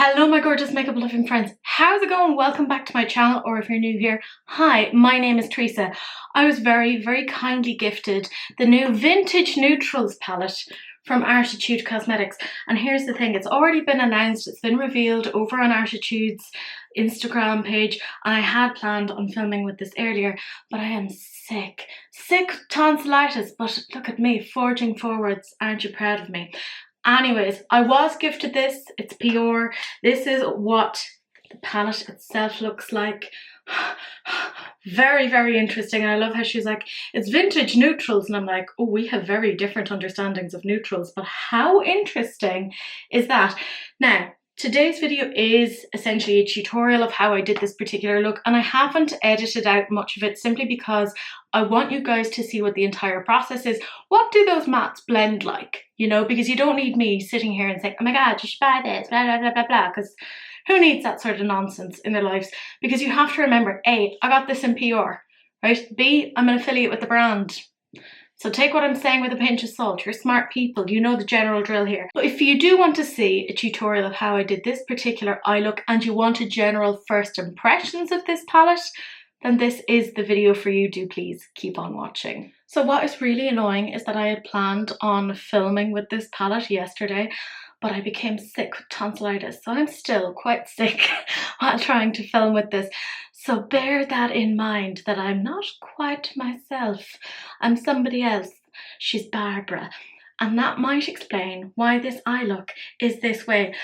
Hello my gorgeous makeup loving friends, how's it going? Welcome back to my channel, or if you're new here, hi, my name is Teresa. I was very kindly gifted the new Vintage Neutrals palette from Arttitude Cosmetics, and here's the thing, it's already been announced, it's been revealed over on Arttitude's Instagram page, and I had planned on filming with this earlier, but I am sick tonsillitis, but look at me forging forwards. Aren't you proud of me? Anyways, I was gifted this. It's pure. This is what the palette itself looks like. Very interesting. And I love how she's like, it's vintage neutrals. And I'm like, oh, we have very different understandings of neutrals. But how interesting is that? Now, today's video is essentially a tutorial of how I did this particular look, and I haven't edited out much of it simply because I want you guys to see what the entire process is. What do those mattes blend like? You know, because you don't need me sitting here and saying, oh my god, you should buy this, blah blah blah blah blah, because who needs that sort of nonsense in their lives? Because you have to remember, A, I got this in PR, right? B, I'm an affiliate with the brand. So take what I'm saying with a pinch of salt. You're smart people, you know the general drill here. But if you do want to see a tutorial of how I did this particular eye look and you want a general first impressions of this palette, then this is the video for you. Do please keep on watching. So what is really annoying is that I had planned on filming with this palette yesterday, but I became sick with tonsillitis, so I'm still quite sick while trying to film with this. So bear that in mind, that I'm not quite myself. I'm somebody else. She's Barbara. And that might explain why this eye look is this way.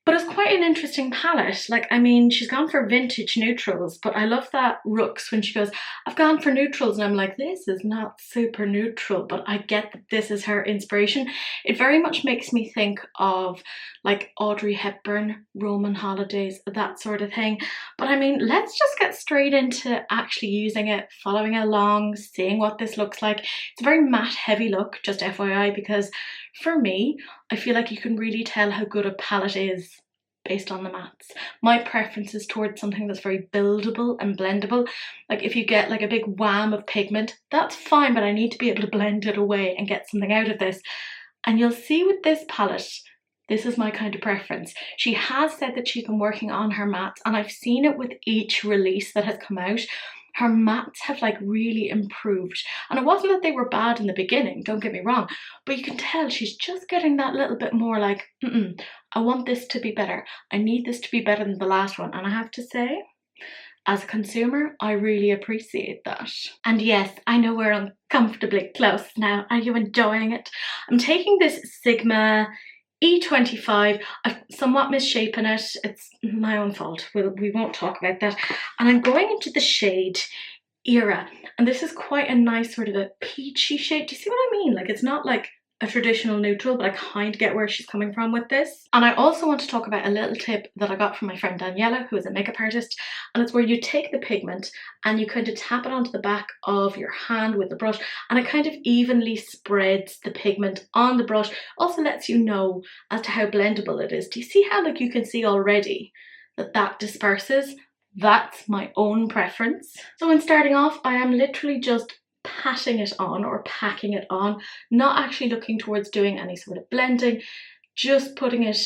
But it's quite an interesting palette. Like, I mean, she's gone for vintage neutrals, but I love that Rooks when she goes, I've gone for neutrals, and I'm like, this is not super neutral, but I get that this is her inspiration. It very much makes me think of like Audrey Hepburn, Roman holidays, that sort of thing. But I mean, let's just get straight into actually using it, following along, seeing what this looks like. It's a very matte heavy look, just FYI, because for me, I feel like you can really tell how good a palette is based on the mattes. My preference is towards something that's very buildable and blendable. Like if you get like a big wham of pigment, that's fine, but I need to be able to blend it away and get something out of this. And you'll see with this palette, this is my kind of preference. She has said that she's been working on her mattes, and I've seen it with each release that has come out. Her mattes have like really improved, and it wasn't that they were bad in the beginning, don't get me wrong, but you can tell she's just getting that little bit more like, I want this to be better, I need this to be better than the last one. And I have to say, as a consumer, I really appreciate that. And yes, I know we're uncomfortably close now. Are you enjoying it? I'm taking this Sigma E25. I've somewhat misshapen it. It's my own fault. We won't talk about that. And I'm going into the shade Era. And this is quite a nice sort of a peachy shade. Do you see what I mean? Like, it's not like a traditional neutral, but I kind of get where she's coming from with this. And I also want to talk about a little tip that I got from my friend Daniela, who is a makeup artist, and it's where you take the pigment and you kind of tap it onto the back of your hand with the brush, and it kind of evenly spreads the pigment on the brush. Also lets you know as to how blendable it is. Do you see how, like, you can see already that that disperses? That's my own preference. So in starting off, I am literally just patting it on or packing it on, not actually looking towards doing any sort of blending, just putting it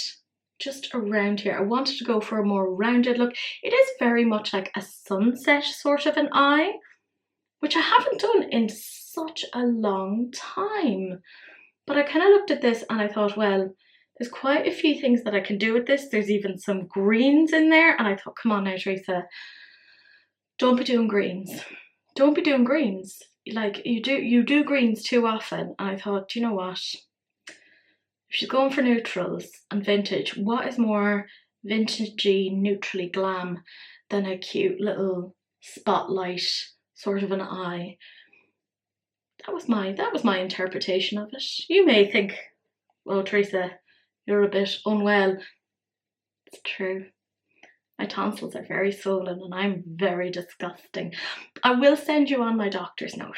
just around here. I wanted to go for a more rounded look. It is very much like a sunset sort of an eye, which I haven't done in such a long time. But I kind of looked at this and I thought, well, there's quite a few things that I can do with this. There's even some greens in there, and I thought, come on now, Teresa, don't be doing greens. Don't be doing greens. Like, you do greens too often. And I thought, you know what, if she's going for neutrals and vintage, what is more vintagey, neutrally glam than a cute little spotlight sort of an eye? That was my interpretation of it. You may think, well, Teresa, you're a bit unwell. It's true. My tonsils are very swollen and I'm very disgusting. I will send you on my doctor's note.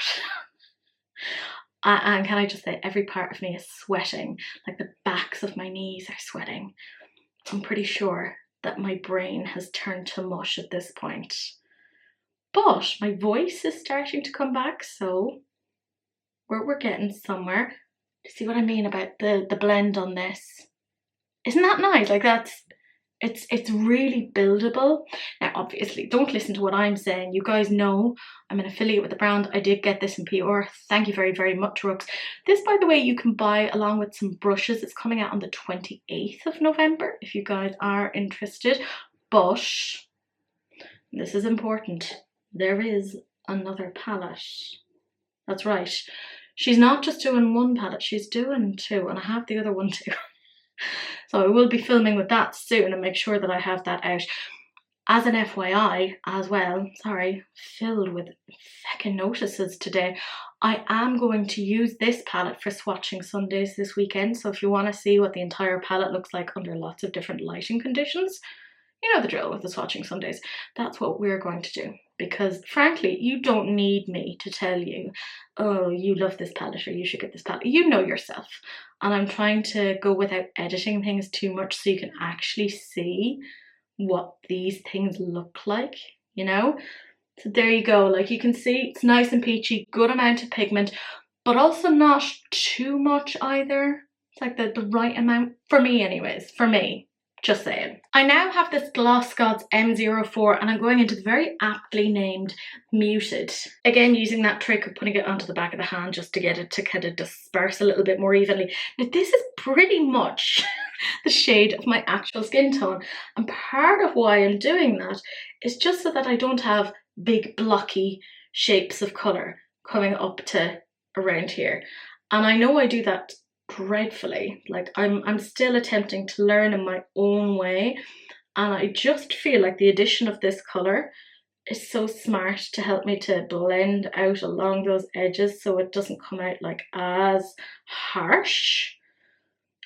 And can I just say, every part of me is sweating. Like the backs of my knees are sweating. I'm pretty sure that my brain has turned to mush at this point. But my voice is starting to come back, so we're getting somewhere. See what I mean about the blend on this? Isn't that nice? Like, that's It's really buildable. Now, obviously, don't listen to what I'm saying. You guys know I'm an affiliate with the brand. I did get this in PR. Thank you very, very much, Rooks. This, by the way, you can buy along with some brushes. It's coming out on the 28th of November if you guys are interested. But this is important. There is another palette. That's right. She's not just doing one palette, she's doing two, and I have the other one too. So I will be filming with that soon and make sure that I have that out. As an FYI as well, sorry, filled with feckin' notices today, I am going to use this palette for swatching Sundays this weekend. So if you want to see what the entire palette looks like under lots of different lighting conditions, you know the drill with the swatching Sundays. That's what we're going to do. Because frankly, you don't need me to tell you, oh, you love this palette or you should get this palette. You know yourself. And I'm trying to go without editing things too much so you can actually see what these things look like, you know? So there you go. Like you can see, it's nice and peachy, good amount of pigment, but also not too much either. It's like the right amount, for me anyways, for me. Just saying. I now have this Gloss Gods M04 and I'm going into the very aptly named Muted. Again, using that trick of putting it onto the back of the hand just to get it to kind of disperse a little bit more evenly. Now this is pretty much the shade of my actual skin tone, and part of why I'm doing that is just so that I don't have big blocky shapes of colour coming up to around here. And I know I do that dreadfully. Like I'm still attempting to learn in my own way, and I just feel like the addition of this colour is so smart to help me to blend out along those edges so it doesn't come out like as harsh.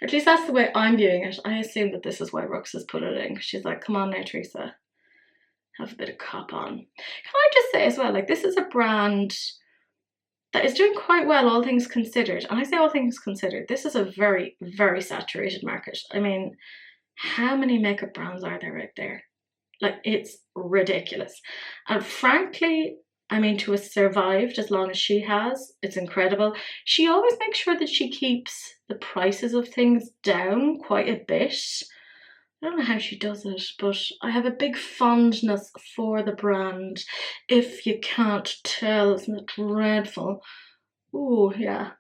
Or at least that's the way I'm viewing it. I assume that this is why Rooks has put it in, because she's like, come on now, Teresa, have a bit of cop on. Can I just say as well, like this is a brand that is doing quite well, all things considered. And I say all things considered, this is a very, very saturated market. I mean, how many makeup brands are there out there? Like, it's ridiculous. And frankly, I mean, to have survived as long as she has, it's incredible. She always makes sure that she keeps the prices of things down quite a bit. I don't know how she does it, but I have a big fondness for the brand. If you can't tell, isn't it dreadful? Oh, yeah.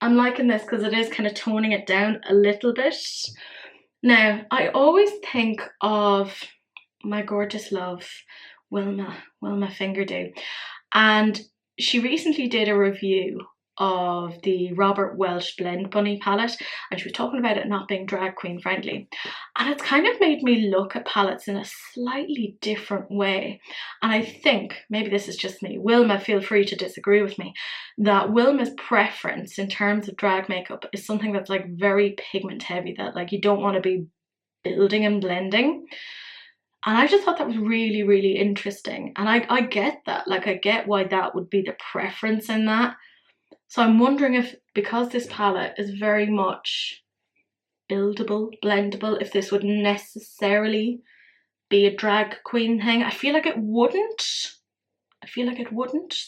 I'm liking this because it is kind of toning it down a little bit. Now, I always think of my gorgeous love, Wilma Fingerdew. And she recently did a review of the Robert Welch Blend Bunny palette, and she was talking about it not being drag queen friendly, and it's kind of made me look at palettes in a slightly different way. And I think, maybe this is just me, Wilma, feel free to disagree with me, that Wilma's preference in terms of drag makeup is something that's like very pigment heavy, that like you don't want to be building and blending. And I just thought that was really, really interesting. And I get that, like I get why that would be the preference in that. So I'm wondering if, because this palette is very much buildable, blendable, if this would necessarily be a drag queen thing. I feel like it wouldn't.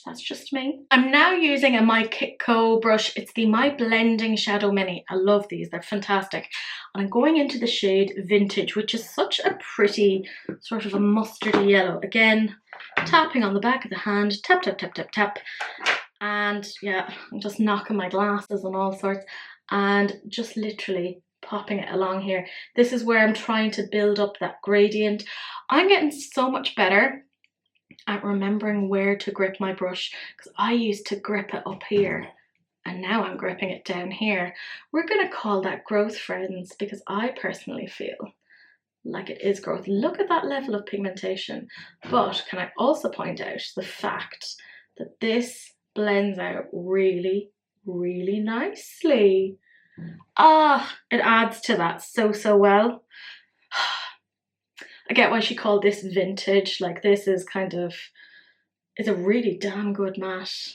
That's just me. I'm now using a My Kitco brush. It's the My Blending Shadow Mini. I love these, they're fantastic. And I'm going into the shade Vintage, which is such a pretty sort of a mustardy yellow. Again, tapping on the back of the hand, tap, tap, tap, tap, tap. And yeah, I'm just knocking my glasses and all sorts and just literally popping it along here. This is where I'm trying to build up that gradient. I'm getting so much better at remembering where to grip my brush, because I used to grip it up here and now I'm gripping it down here. We're going to call that growth, friends, because I personally feel like it is growth. Look at that level of pigmentation. But can I also point out the fact that this blends out really, really nicely. It adds to that so well. I get why she called this vintage. Like this is kind of, it's a really damn good matte.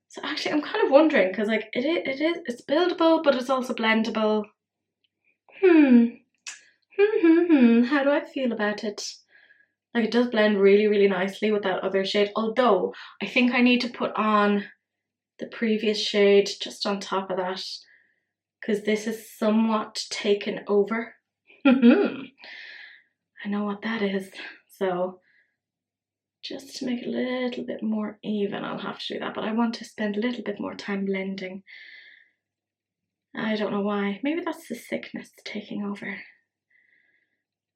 So actually I'm kind of wondering, because like it's buildable, but it's also blendable. How do I feel about it? Like it does blend really, really nicely with that other shade, although I think I need to put on the previous shade just on top of that. because this is somewhat taken over. I know what that is. So just to make it a little bit more even, I'll have to do that, but I want to spend a little bit more time blending. I don't know why. Maybe that's the sickness taking over.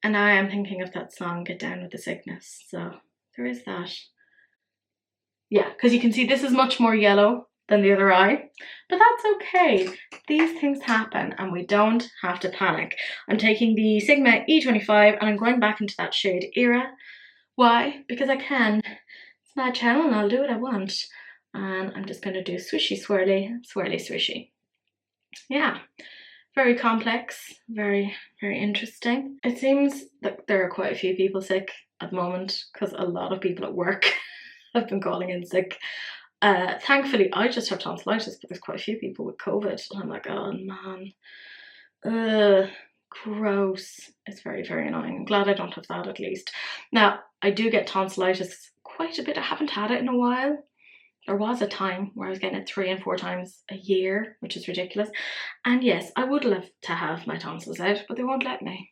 And now I am thinking of that song, Get Down with the Sickness. So there is that. Yeah, because you can see this is much more yellow than the other eye, but that's okay. These things happen and we don't have to panic. I'm taking the Sigma E25 and I'm going back into that shade Era. Why? Because I can. It's my channel and I'll do what I want. And I'm just going to do swishy swirly, swirly swishy. Yeah, very complex, very, very interesting. It seems that there are quite a few people sick at the moment because a lot of people at work have been calling in sick. Thankfully, I just have tonsillitis, but there's quite a few people with COVID. And I'm like, oh man, gross. It's very, very annoying. I'm glad I don't have that at least. Now, I do get tonsillitis quite a bit. I haven't had it in a while. There was a time where I was getting it 3 and 4 times a year, which is ridiculous. And yes, I would love to have my tonsils out, but they won't let me.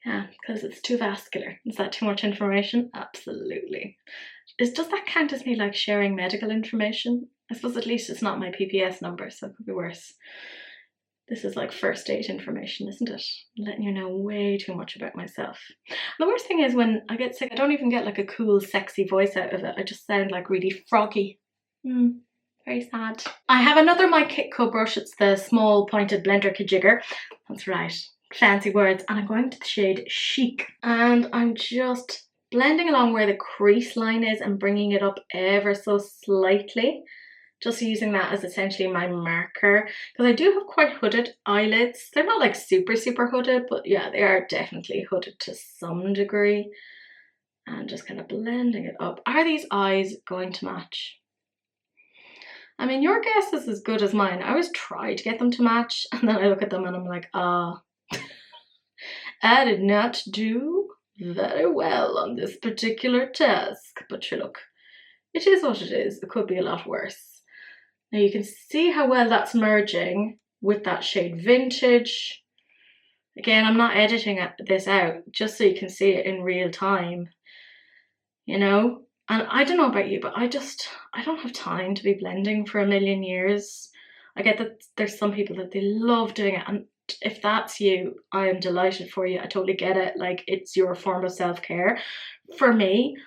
Yeah, because it's too vascular. Is that too much information? Absolutely. Does that count as me like sharing medical information? I suppose at least it's not my PPS number, so it could be worse. This is like first aid information, isn't it? I'm letting you know way too much about myself. The worst thing is when I get sick, I don't even get like a cool, sexy voice out of it. I just sound like really froggy. Very sad. I have another My Kitco brush. It's the small pointed blender kajigger. That's right, fancy words. And I'm going to the shade Chic. And I'm just blending along where the crease line is and bringing it up ever so slightly. Just using that as essentially my marker, because I do have quite hooded eyelids. They're not like super, super hooded, but yeah, they are definitely hooded to some degree. And just kind of blending it up. Are these eyes going to match? I mean, your guess is as good as mine. I always try to get them to match, and then I look at them and I'm like, I did not do very well on this particular task. But sure, look, it is what it is. It could be a lot worse. Now you can see how well that's merging with that shade Vintage. Again, I'm not editing this out, just so you can see it in real time, you know? And I don't know about you, but I don't have time to be blending for a million years. I get that there's some people that they love doing it, and if that's you, I am delighted for you. I totally get it. Like, it's your form of self-care. For me,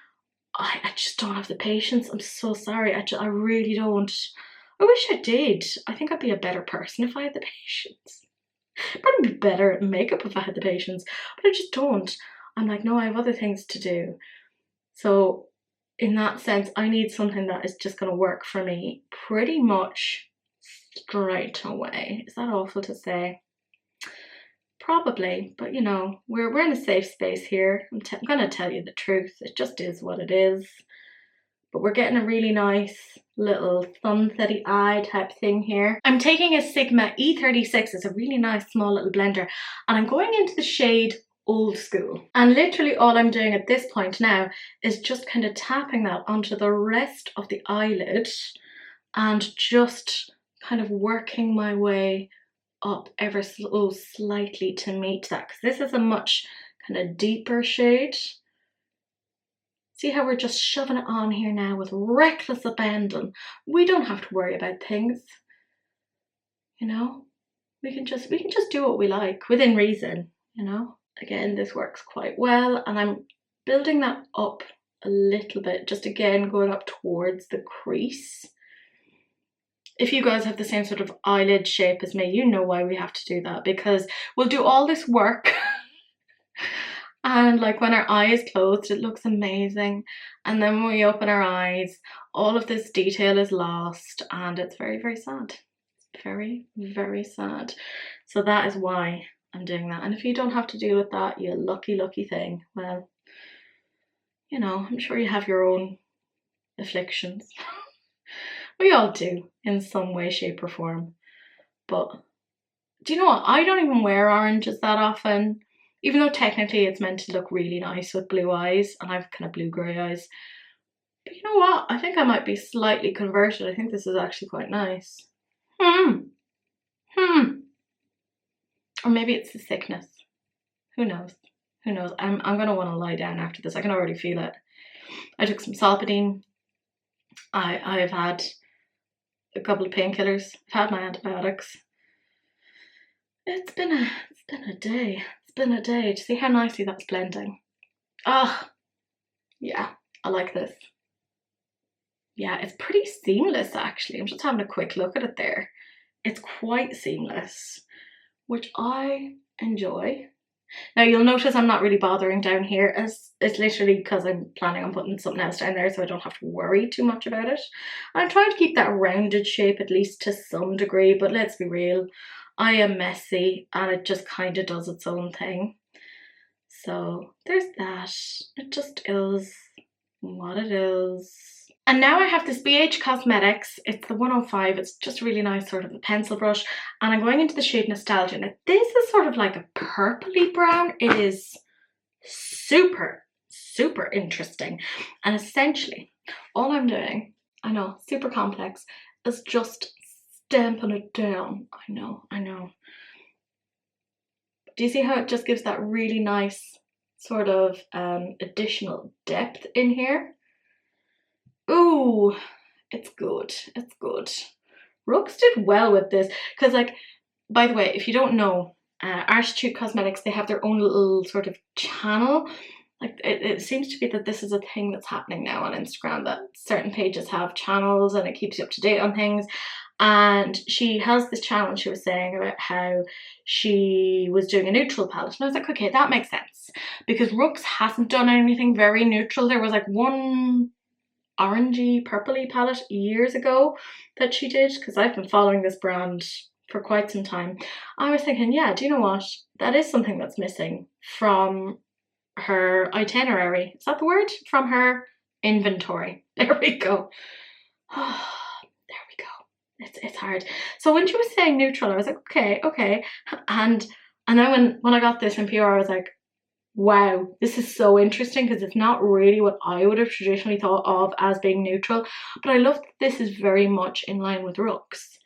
I just don't have the patience. I'm so sorry. I really don't. I wish I did. I think I'd be a better person if I had the patience. I'd probably be better at makeup if I had the patience, but I just don't. I'm like, no, I have other things to do. So in that sense, I need something that is just going to work for me pretty much straight away. Is that awful to say? Probably, but you know, we're in a safe space here. I'm going to tell you the truth. It just is what it is. But we're getting a really nice little sunsetty eye type thing here. I'm taking a Sigma E36. It's a really nice small little blender, and I'm going into the shade Old School. And literally all I'm doing at this point now is just kind of tapping that onto the rest of the eyelid and just kind of working my way up ever so slightly to meet that, because this is a much kind of deeper shade. See how we're just shoving it on here now with reckless abandon. We don't have to worry about things, you know. We can just do what we like within reason, you know. Again, this works quite well, and I'm building that up a little bit, just again going up towards the crease. If you guys have the same sort of eyelid shape as me, you know why we have to do that, because we'll do all this work and like when our eye is closed, it looks amazing. And then when we open our eyes, all of this detail is lost and it's very, very sad. Very, very sad. So that is why I'm doing that. And if you don't have to deal with that, you lucky, lucky thing. Well, you know, I'm sure you have your own afflictions. We all do in some way, shape or form. But do you know what? I don't even wear oranges that often, even though technically it's meant to look really nice with blue eyes, and I've kind of blue-grey eyes. But you know what? I think I might be slightly converted. I think this is actually quite nice. Or maybe it's the sickness. Who knows? Who knows? I'm gonna want to lie down after this. I can already feel it. I took some Solpadeine. I've had a couple of painkillers. I've had my antibiotics. It's been a day. It's been a day. Do you see how nicely that's blending? Ah, yeah, I like this. Yeah, it's pretty seamless actually. I'm just having a quick look at it there. It's quite seamless, which I enjoy. Now you'll notice I'm not really bothering down here, as it's literally because I'm planning on putting something else down there so I don't have to worry too much about it. I'm trying to keep that rounded shape at least to some degree, but let's be real, I am messy and it just kind of does its own thing. So there's that. It just is what it is. And now I have this BH Cosmetics, it's the 105, it's just really nice, sort of a pencil brush, and I'm going into the shade Nostalgia. Now this is sort of like a purpley brown. It is super, super interesting. And essentially, all I'm doing, I know, super complex, is just stamping it down. I know. Do you see how it just gives that really nice sort of additional depth in here? Ooh, it's good. It's good. Rooks did well with this because, like, by the way, if you don't know, Arttitude Cosmetics, they have their own little sort of channel. Like, it seems to be that this is a thing that's happening now on Instagram, that certain pages have channels and it keeps you up to date on things. And she has this channel, she was saying about how she was doing a neutral palette. And I was like, okay, that makes sense. Because Rooks hasn't done anything very neutral. There was like one orangey purpley palette years ago that she did, because I've been following this brand for quite some time. I was thinking, yeah, do you know what? That is something that's missing from her itinerary. Is that the word? From her inventory. There we go. There we go. It's hard. So when she was saying neutral, I was like, okay. And then when I got this in PR, I was like, wow, this is so interesting, because it's not really what I would have traditionally thought of as being neutral. But I love that this is very much in line with Rooks.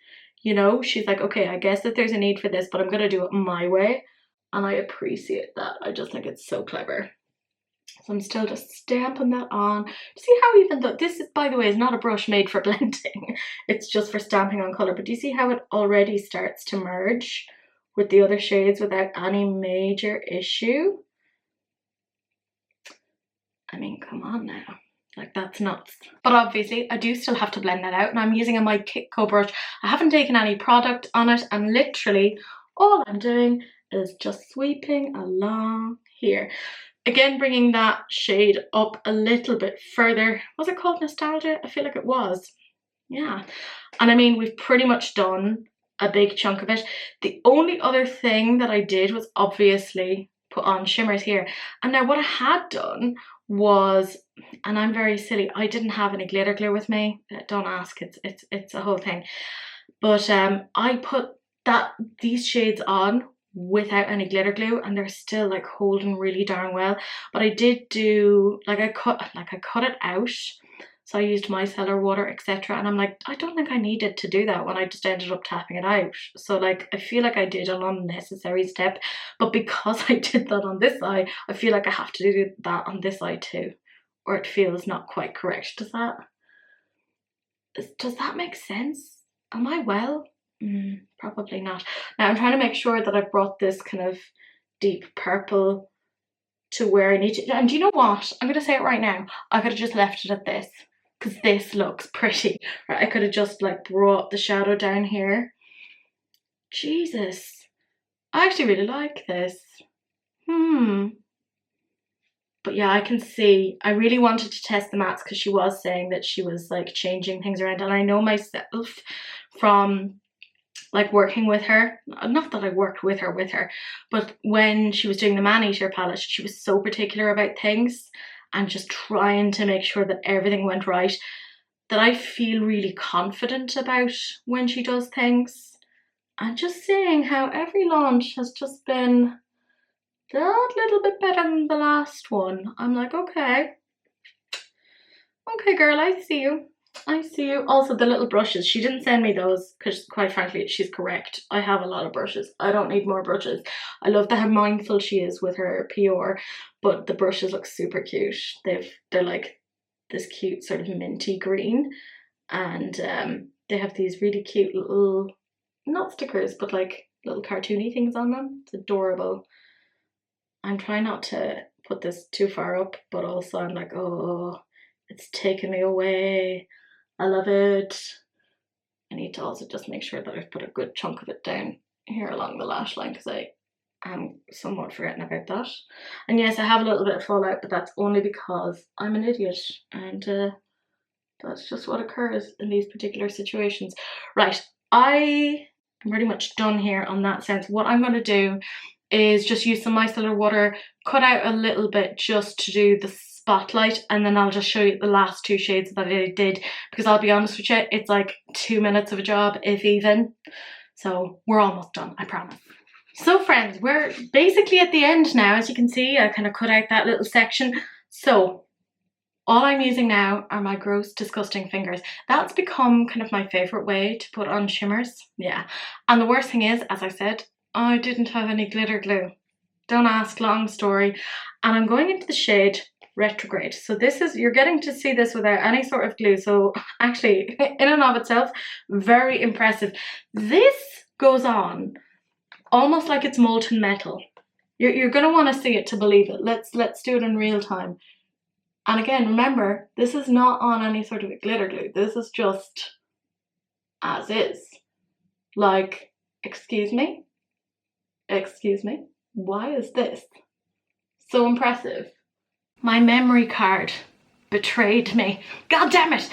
You know, she's like, okay, I guess that there's a need for this, but I'm going to do it my way. And I appreciate that. I just think it's so clever. So I'm still just stamping that on. See how even though this is, by the way, is not a brush made for blending. It's just for stamping on colour. But do you see how it already starts to merge with the other shades without any major issue? I mean, come on now. Like, that's nuts. But obviously, I do still have to blend that out, and I'm using a my Kitco brush. I haven't taken any product on it, and literally all I'm doing is just sweeping along here. Again, bringing that shade up a little bit further. Was it called Nostalgia? I feel like it was. Yeah. And I mean, we've pretty much done a big chunk of it. The only other thing that I did was obviously put on shimmers here. And now what I had done was, and I'm very silly, I didn't have any glitter glue with me. Don't ask, it's a whole thing. But I put these shades on without any glitter glue, and they're still like holding really darn well. But I did do, like I cut it out. So I used micellar water, etc. And I'm like, I don't think I needed to do that when I just ended up tapping it out. So like, I feel like I did an unnecessary step, but because I did that on this eye, I feel like I have to do that on this eye too, or it feels not quite correct. Does that make sense? Am I well? Probably not. Now I'm trying to make sure that I've brought this kind of deep purple to where I need to. And do you know what? I'm going to say it right now. I could have just left it at this, because this looks pretty. Right? I could have just like brought the shadow down here. Jesus. I actually really like this. But yeah, I can see, I really wanted to test the mattes, because she was saying that she was like changing things around. And I know myself from like working with her, not that I worked with her, but when she was doing the man-eater palette, she was so particular about things and just trying to make sure that everything went right, that I feel really confident about when she does things. And just seeing how every launch has just been that little bit better than the last one, I'm like, okay girl, I see you. I see you. Also, the little brushes. She didn't send me those because, quite frankly, she's correct. I have a lot of brushes. I don't need more brushes. I love how mindful she is with her PR, but the brushes look super cute. They're like this cute sort of minty green, and they have these really cute little, not stickers, but like little cartoony things on them. It's adorable. I'm trying not to put this too far up, but also I'm like, oh, it's taking me away. I love it. I need to also just make sure that I've put a good chunk of it down here along the lash line because I am somewhat forgetting about that. And yes, I have a little bit of fallout, but that's only because I'm an idiot, and that's just what occurs in these particular situations. Right, I am pretty much done here on that sense. What I'm going to do is just use some micellar water, cut out a little bit just to do the spotlight, and then I'll just show you the last two shades that I did, because I'll be honest with you, it's like 2 minutes of a job, if even. So we're almost done, I promise. So friends, we're basically at the end now. As you can see, I kind of cut out that little section. So all I'm using now are my gross, disgusting fingers. That's become kind of my favorite way to put on shimmers. Yeah. And the worst thing is, as I said, I didn't have any glitter glue. Don't ask, long story. And I'm going into the shade Retrograde. So this is, you're getting to see this without any sort of glue. So actually, in and of itself, very impressive. This goes on almost like it's molten metal. You're going to want to see it to believe it. Let's do it in real time. And again, remember, this is not on any sort of a glitter glue. This is just as is. Like, excuse me? Excuse me? Why is this so impressive? My memory card betrayed me. God damn it!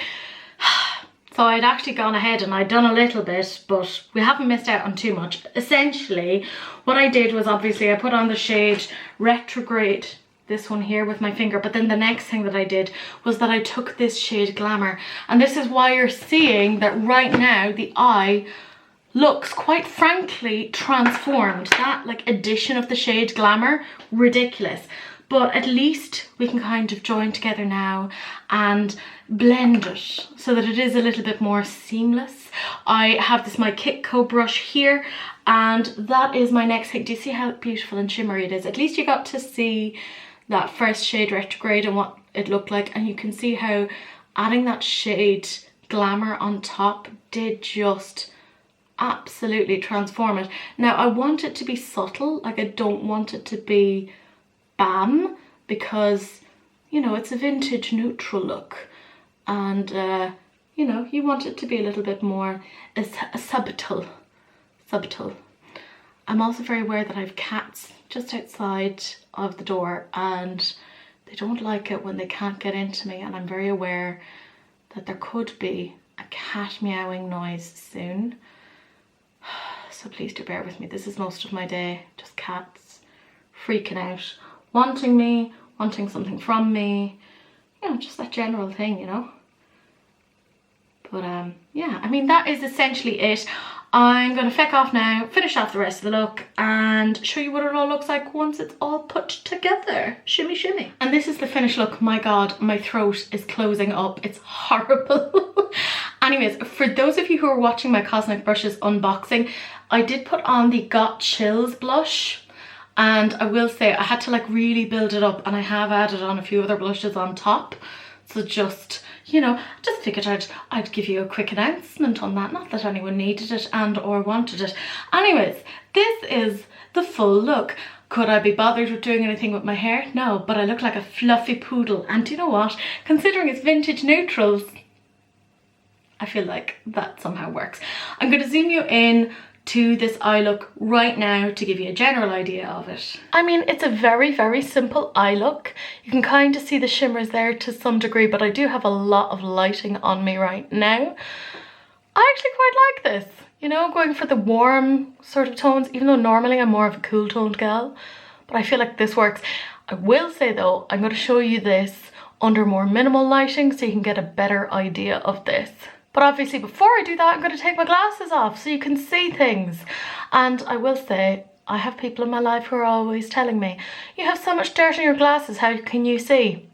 So I'd actually gone ahead and I'd done a little bit, but we haven't missed out on too much. Essentially, what I did was, obviously I put on the shade Retrograde, this one here, with my finger, but then the next thing that I did was that I took this shade Glamour, and this is why you're seeing that right now the eye looks, quite frankly, transformed. That like addition of the shade Glamour, ridiculous. But at least we can kind of join together now and blend it so that it is a little bit more seamless. I have this, my Kitco brush here, and that is my next thing. Do you see how beautiful and shimmery it is? At least you got to see that first shade Retrograde and what it looked like, and you can see how adding that shade Glamour on top did just absolutely transform it. Now I want it to be subtle, like I don't want it to be bam, because you know it's a vintage neutral look, and you know, you want it to be a little bit more subtle. I'm also very aware that I have cats just outside of the door and they don't like it when they can't get into me, and I'm very aware that there could be a cat meowing noise soon. So please do bear with me. This is most of my day, just cats freaking out, wanting me, wanting something from me, you know, just that general thing, you know. But yeah, I mean, that is essentially it. I'm going to feck off now, finish off the rest of the look, and show you what it all looks like once it's all put together. Shimmy, shimmy. And this is the finished look. My God, my throat is closing up. It's horrible. Anyways, for those of you who are watching my Cosmic Brushes unboxing, I did put on the Got Chills blush. And I will say I had to like really build it up, and I have added on a few other blushes on top. So just, you know, just figured I'd give you a quick announcement on that. Not that anyone needed it and or wanted it. Anyways, this is the full look. Could I be bothered with doing anything with my hair? No, but I look like a fluffy poodle. And do you know what? Considering it's vintage neutrals, I feel like that somehow works. I'm going to zoom you in to this eye look right now to give you a general idea of it. I mean, it's a very, very simple eye look. You can kind of see the shimmers there to some degree, but I do have a lot of lighting on me right now. I actually quite like this, you know, going for the warm sort of tones, even though normally I'm more of a cool toned gal, but I feel like this works. I will say though, I'm going to show you this under more minimal lighting so you can get a better idea of this. But obviously before I do that, I'm going to take my glasses off so you can see things. And I will say, I have people in my life who are always telling me, you have so much dirt in your glasses, how can you see?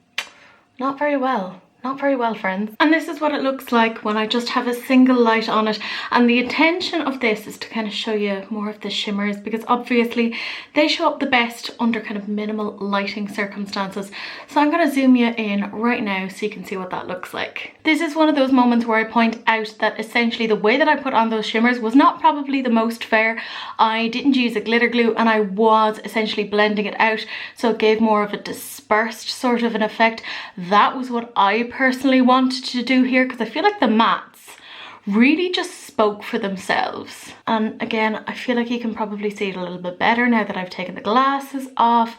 Not very well. Not very well, friends. And this is what it looks like when I just have a single light on it. And the intention of this is to kind of show you more of the shimmers, because obviously they show up the best under kind of minimal lighting circumstances. So I'm going to zoom you in right now so you can see what that looks like. This is one of those moments where I point out that essentially the way that I put on those shimmers was not probably the most fair. I didn't use a glitter glue and I was essentially blending it out, so it gave more of a dispersed sort of an effect. That was what I personally wanted to do here, because I feel like the mattes really just spoke for themselves. And again, I feel like you can probably see it a little bit better now that I've taken the glasses off.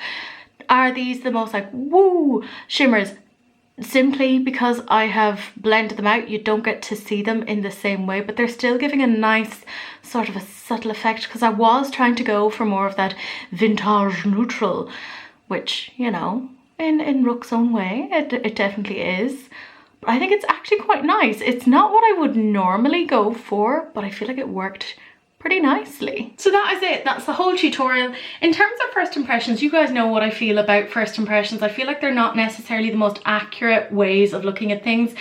Are these the most like woo shimmers? Simply because I have blended them out, you don't get to see them in the same way, but they're still giving a nice sort of a subtle effect, because I was trying to go for more of that vintage neutral, which, you know, in Rook's own way, it definitely is. But I think it's actually quite nice. It's not what I would normally go for, but I feel like it worked pretty nicely. So that is it. That's the whole tutorial. In terms of first impressions, you guys know what I feel about first impressions. I feel like they're not necessarily the most accurate ways of looking at things.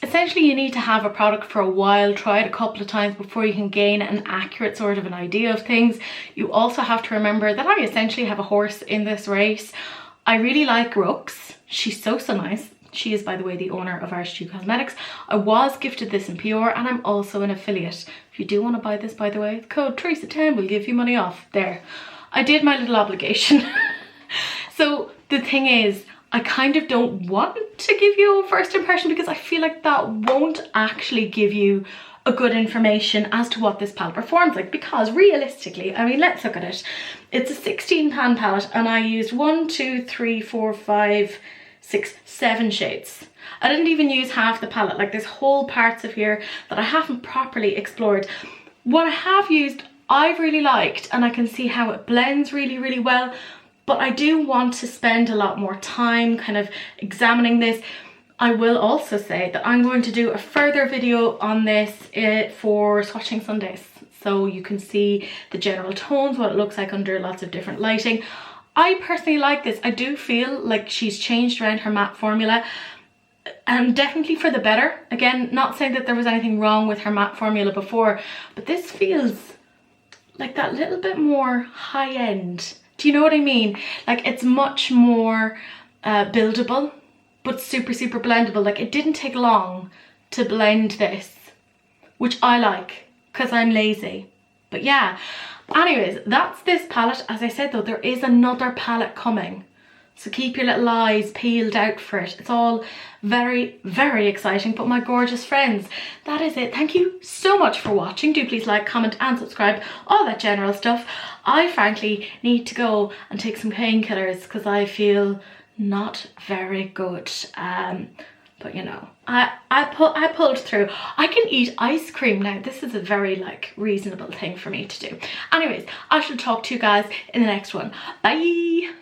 Essentially, you need to have a product for a while, try it a couple of times before you can gain an accurate sort of an idea of things. You also have to remember that I essentially have a horse in this race. I really like Rook's. She's so nice. She is, by the way, the owner of Arttitude Cosmetics. I was gifted this in PR and I'm also an affiliate. If you do want to buy this, by the way, the code Teresa10 will give you money off. There. I did my little obligation. So the thing is, I kind of don't want to give you a first impression, because I feel like that won't actually give you a good information as to what this palette performs like, because realistically, I mean, let's look at it. It's a 16 pan palette and I used 1, 2, 3, 4, 5, 6, 7 shades. I didn't even use half the palette. Like, there's whole parts of here that I haven't properly explored. What I have used, I've really liked, and I can see how it blends really, really well, but I do want to spend a lot more time kind of examining this. I will also say that I'm going to do a further video on this for swatching Sundays, so you can see the general tones, what it looks like under lots of different lighting. I personally like this. I do feel like she's changed around her matte formula, and definitely for the better. Again, not saying that there was anything wrong with her matte formula before, but this feels like that little bit more high end. Do you know what I mean? Like, it's much more buildable, but super blendable. Like, it didn't take long to blend this, which I like because I'm lazy. But yeah, anyways, that's this palette. As I said though, there is another palette coming, so keep your little eyes peeled out for it. It's all very exciting. But my gorgeous friends, that is it. Thank you so much for watching. Do please like, comment and subscribe, all that general stuff. I frankly need to go and take some painkillers because I feel not very good, but you know, I pulled through. I can eat ice cream now. This is a very like reasonable thing for me to do. Anyways, I shall talk to you guys in the next one. Bye.